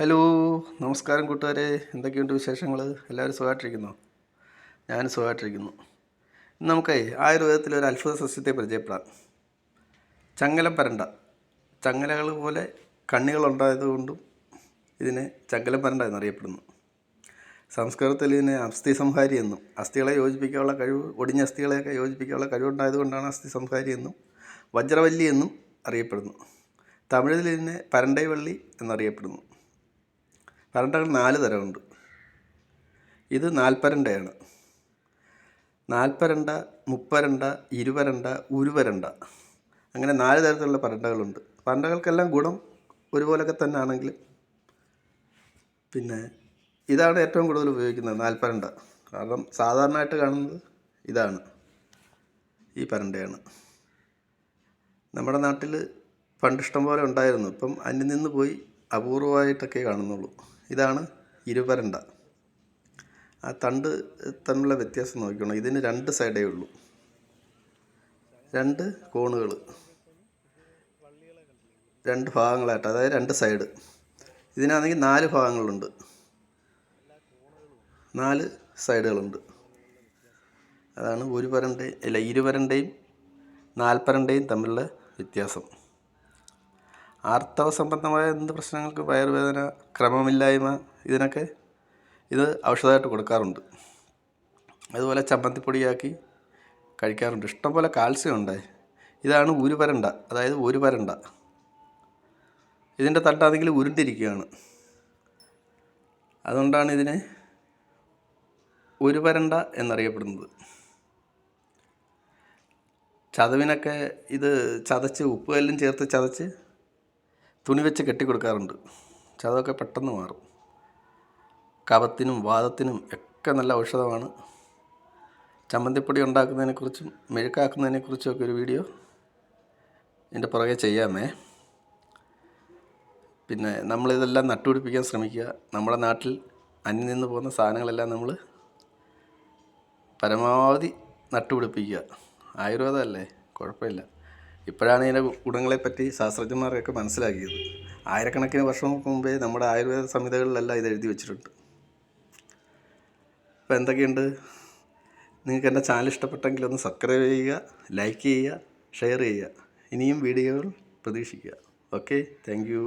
Hello, നമസ്കാരം കൂട്ടുകാരെ. എന്തൊക്കെയുണ്ട് വിശേഷങ്ങൾ? എല്ലാവരും സുഖമായിട്ടിരിക്കുന്നോ? ഞാനും സുഖമായിട്ടിരിക്കുന്നു. ഇന്ന് നമുക്ക് ആയുർവേദത്തിലെ ഒരു അത്ഭുത സസ്യത്തെ പരിചയപ്പെടാം. ചങ്ങലം പരണ്ട. ചങ്ങലകൾ പോലെ കണ്ണികളുണ്ടായതുകൊണ്ടും ഇതിനെ ചങ്ങലം പരണ്ട എന്നറിയപ്പെടുന്നു. സംസ്കൃതത്തിൽ ഇതിനെ അസ്ഥി സംഹാരി എന്നും, അസ്ഥികളെ യോജിപ്പിക്കാനുള്ള കഴിവ്, ഒടിഞ്ഞ അസ്ഥികളെയൊക്കെ യോജിപ്പിക്കാനുള്ള കഴിവുണ്ടായതുകൊണ്ടാണ് അസ്ഥി സംഹാരി എന്നും വജ്രവല്ലി എന്നും അറിയപ്പെടുന്നു. തമിഴിൽ ഇതിനെ പരണ്ടൈവള്ളി എന്നറിയപ്പെടുന്നു. പരണ്ടകൾ 4 തരമുണ്ട്. ഇത് നാൽപ്പരണ്ടയാണ്. നാൽപ്പരണ്ട, മുപ്പരണ്ട, ഇരുപരണ്ട, ഉരുവരണ്ട, അങ്ങനെ 4 തരത്തിലുള്ള പരണ്ടകളുണ്ട്. പരണ്ടകൾക്കെല്ലാം ഗുണം ഒരുപോലൊക്കെ തന്നെ ആണെങ്കിലും പിന്നെ ഇതാണ് ഏറ്റവും കൂടുതൽ ഉപയോഗിക്കുന്നത്, നാൽപ്പരണ്ട. കാരണം സാധാരണയായിട്ട് കാണുന്നത് ഇതാണ്, ഈ പരണ്ടയാണ്. നമ്മുടെ നാട്ടിൽ പണ്ടിഷ്ടം പോലെ ഉണ്ടായിരുന്നു. ഇപ്പം അന്യം നിന്ന് പോയി, അപൂർവമായിട്ടൊക്കെ കാണുന്നുള്ളൂ. ഇതാണ് ഇരുപരണ്ട. ആ തണ്ട് തമ്മിലുള്ള വ്യത്യാസം നോക്കണം. ഇതിന് 2 സൈഡേ ഉള്ളൂ, 2 കോണുകൾ, 2 ഭാഗങ്ങളായിട്ട്, അതായത് 2 സൈഡ്. ഇതിനാണെങ്കിൽ 4 ഭാഗങ്ങളുണ്ട്, 4 സൈഡുകളുണ്ട്. അതാണ് ഇരുപരണ്ടയും നാൽപ്പരണ്ടയും തമ്മിലുള്ള വ്യത്യാസം. ആർത്തവ സംബന്ധമായ എന്ത് പ്രശ്നങ്ങൾക്ക്, വയറുവേദന, ക്രമമില്ലായ്മ, ഇതിനൊക്കെ ഇത് ഔഷധമായിട്ട് കൊടുക്കാറുണ്ട്. അതുപോലെ ചമ്മന്തിപ്പൊടിയാക്കി കഴിക്കാറുണ്ട്. ഇഷ്ടംപോലെ കാൽസ്യം ഉണ്ട്. ഇതാണ് ഉരുപരണ്ട, അതായത് ഒരു പരണ്ട. ഇതിൻ്റെ തട്ടാണെങ്കിൽ ഉരുണ്ടിരിക്കുകയാണ്. അതുകൊണ്ടാണ് ഇതിനെ ഉരുപരണ്ട എന്നറിയപ്പെടുന്നത്. ചതവിനൊക്കെ ഇത് ചതച്ച്, ഉപ്പുകല്ലും ചേർത്ത് ചതച്ച് തുണി വെച്ച് കെട്ടിക്കൊടുക്കാറുണ്ട്. ചതവൊക്കെ പെട്ടെന്ന് മാറും. കഫത്തിനും വാദത്തിനും ഒക്കെ നല്ല ഔഷധമാണ്. ചമ്മന്തിപ്പൊടി ഉണ്ടാക്കുന്നതിനെക്കുറിച്ചും മെഴുക്കാക്കുന്നതിനെക്കുറിച്ചും ഒക്കെ ഒരു വീഡിയോ ഇതിൻ്റെ പുറകെ ചെയ്യാമേ. പിന്നെ നമ്മളിതെല്ലാം നട്ടുപിടിപ്പിക്കാൻ ശ്രമിക്കുക. നമ്മുടെ നാട്ടിൽ അന്യം നിന്ന് പോകുന്ന സാധനങ്ങളെല്ലാം നമ്മൾ പരമാവധി നട്ടുപിടിപ്പിക്കുക. ആയുർവേദമല്ലേ, കുഴപ്പമില്ല. ഇപ്പോഴാണ് ഇതിൻ്റെ ഗുണങ്ങളെപ്പറ്റി ശാസ്ത്രജ്ഞന്മാരൊക്കെ മനസ്സിലാക്കിയത്. ആയിരക്കണക്കിന് വർഷങ്ങൾക്ക് മുമ്പേ നമ്മുടെ ആയുർവേദ സംഹിതകളിലെല്ലാം ഇത് എഴുതി വെച്ചിട്ടുണ്ട്. അപ്പോൾ എന്തൊക്കെയുണ്ട്? നിങ്ങൾക്ക് എൻ്റെ ചാനൽ ഇഷ്ടപ്പെട്ടെങ്കിൽ ഒന്ന് സബ്സ്ക്രൈബ് ചെയ്യുക, ലൈക്ക് ചെയ്യുക, ഷെയർ ചെയ്യുക. ഇനിയും വീഡിയോകൾ പ്രതീക്ഷിക്കുക. Okay, thank you.